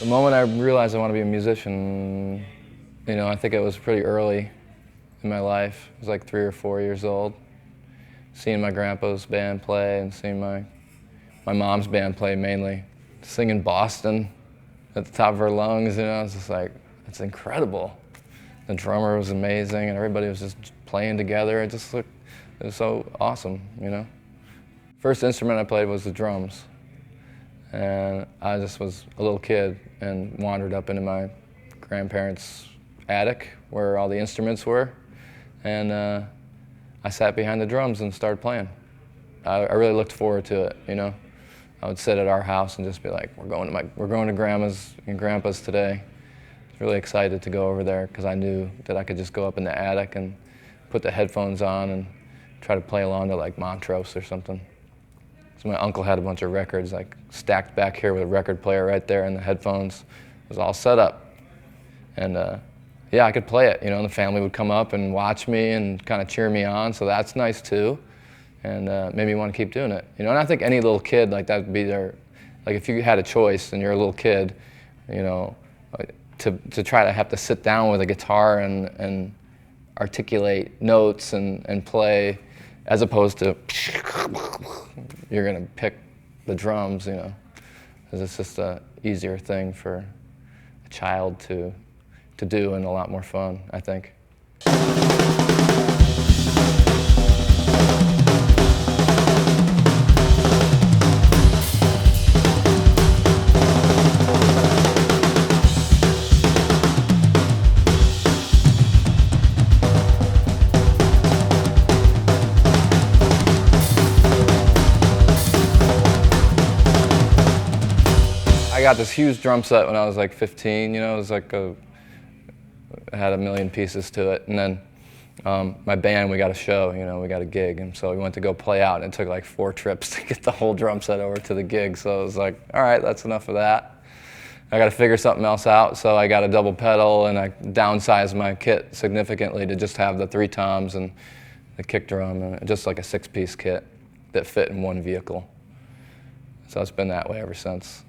moment I realized I want to be a musician, I think it was pretty early in my life. I was like 3 or 4 years old. Seeing my grandpa's band play and seeing my mom's band play mainly. Singing Boston at the top of her lungs, I was just like, it's incredible. The drummer was amazing and everybody was just playing together. It was so awesome, First instrument I played was the drums. And I just was a little kid and wandered up into my grandparents' attic where all the instruments were. And I sat behind the drums and started playing. I really looked forward to it, I would sit at our house and just be like, we're going to Grandma's and Grandpa's today. I was really excited to go over there because I knew that I could just go up in the attic and put the headphones on and try to play along to like Montrose or something. So my uncle had a bunch of records like stacked back here with a record player right there and the headphones. It was all set up. And yeah, I could play it, and the family would come up and watch me and kind of cheer me on, so that's nice too. And made me want to keep doing it. And I think any little kid, like that would be their, like if you had a choice and you're a little kid, to try to have to sit down with a guitar and articulate notes and play, as opposed to you're gonna pick the drums, because it's just a easier thing for a child to do and a lot more fun, I think. I got this huge drum set when I was like 15, it was like it had a million pieces to it. And then my band, we got a show, we got a gig. And so we went to go play out, and it took like 4 trips to get the whole drum set over to the gig. So it was like, all right, that's enough of that. I got to figure something else out. So I got a double pedal, and I downsized my kit significantly to just have the 3 toms and the kick drum, and just like a 6-piece kit that fit in one vehicle. So it's been that way ever since.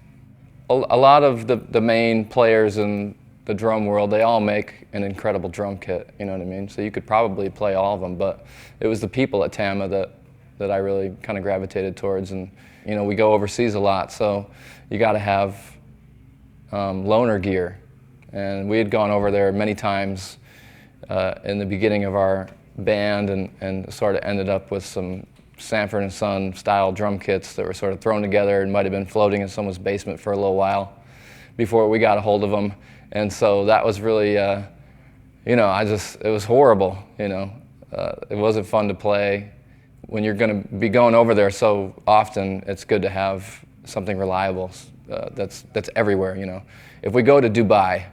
A lot of the main players in the drum world, they all make an incredible drum kit, you know what I mean? So you could probably play all of them, but it was the people at Tama that I really kind of gravitated towards. And we go overseas a lot, so you got to have loaner gear. And we had gone over there many times in the beginning of our band and sort of ended up with some Sanford & Son style drum kits that were sort of thrown together and might have been floating in someone's basement for a little while before we got a hold of them. And so that was really, it was horrible, It wasn't fun to play. When you're going to be going over there so often, it's good to have something reliable that's everywhere, If we go to Dubai,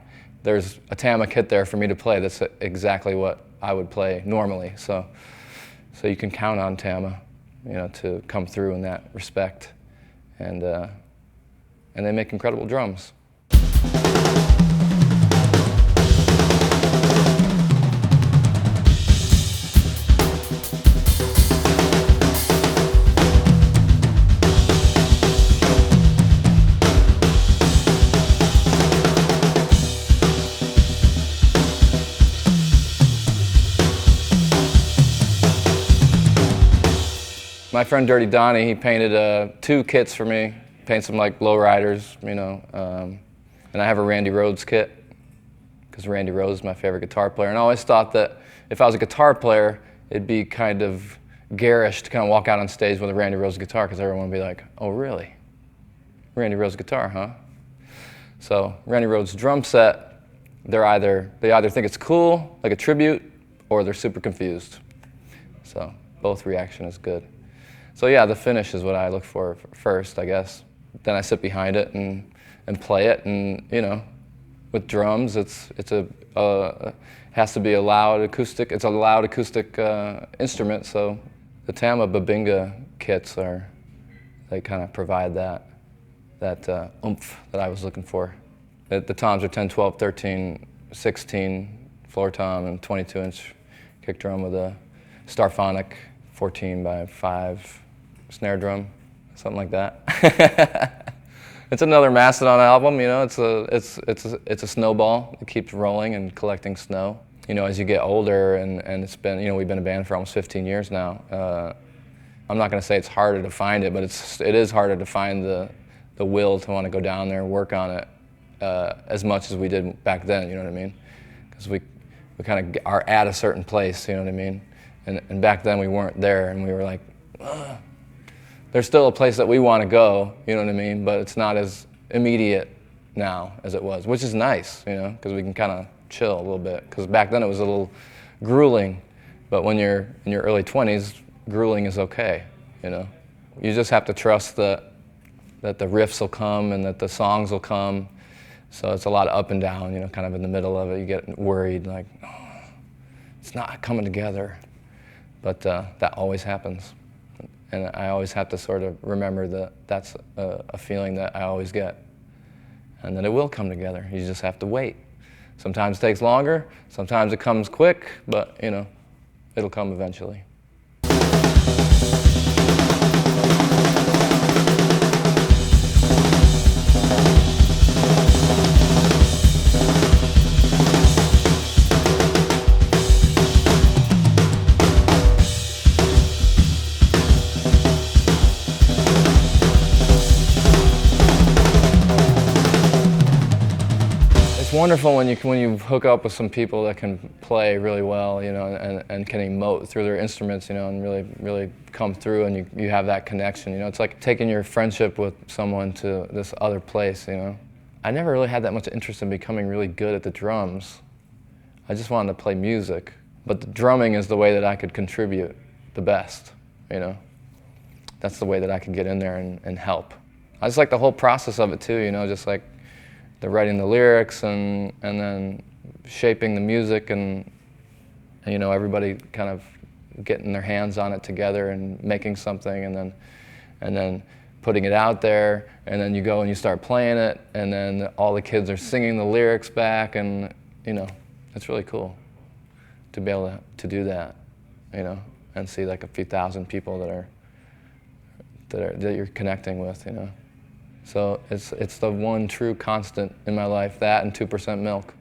there's a Tama kit there for me to play that's exactly what I would play normally. So you can count on Tama, to come through in that respect. And they make incredible drums. My friend Dirty Donnie, he painted 2 kits for me. Painted some like lowriders, and I have a Randy Rhoads kit because Randy Rhoads is my favorite guitar player. And I always thought that if I was a guitar player, it'd be kind of garish to kind of walk out on stage with a Randy Rhoads guitar because everyone would be like, oh really? Randy Rhoads guitar, huh? So Randy Rhoads drum set, they either think it's cool, like a tribute, or they're super confused. So both reaction is good. So yeah, the finish is what I look for first, I guess. Then I sit behind it and play it, and with drums, it has to be a loud acoustic. It's a loud acoustic instrument. So the Tama Babinga kits they kind of provide that oomph that I was looking for. The toms are 10, 12, 13, 16 floor tom and 22-inch kick drum with a Starphonic 14 by 5 snare drum, something like that. It's another Mastodon album, you know. It's a snowball that keeps rolling and collecting snow. You know, as you get older, and it's been, you know, we've been a band for almost 15 years now. I'm not going to say it's harder to find it, but it is harder to find the will to want to go down there and work on it as much as we did back then. You know what I mean? Because we kind of are at a certain place. You know what I mean? And back then we weren't there, and we were like, ugh. There's still a place that we want to go, you know what I mean, but it's not as immediate now as it was, which is nice, you know, because we can kind of chill a little bit. Because back then it was a little grueling, but when you're in your early 20s, grueling is okay, you know. You just have to trust that the riffs will come and that the songs will come. So it's a lot of up and down, you know, kind of in the middle of it. You get worried, like, oh, it's not coming together. But that always happens. And I always have to sort of remember that that's a feeling that I always get. And that it will come together. You just have to wait. Sometimes it takes longer, sometimes it comes quick, but, you know, it'll come eventually. It's wonderful when you hook up with some people that can play really well, you know, and can emote through their instruments, you know, and really come through, and you have that connection, you know. It's like taking your friendship with someone to this other place, you know. I never really had that much interest in becoming really good at the drums. I just wanted to play music, but the drumming is the way that I could contribute the best, you know. That's the way that I could get in there and help. I just like the whole process of it too, you know, just like the writing the lyrics and then shaping the music and you know, everybody kind of getting their hands on it together and making something and then putting it out there, and then you go and you start playing it, and then all the kids are singing the lyrics back, and you know, it's really cool to be able to do that, you know, and see like a few thousand people that you're connecting with, you know. So it's the one true constant in my life, that and 2% milk.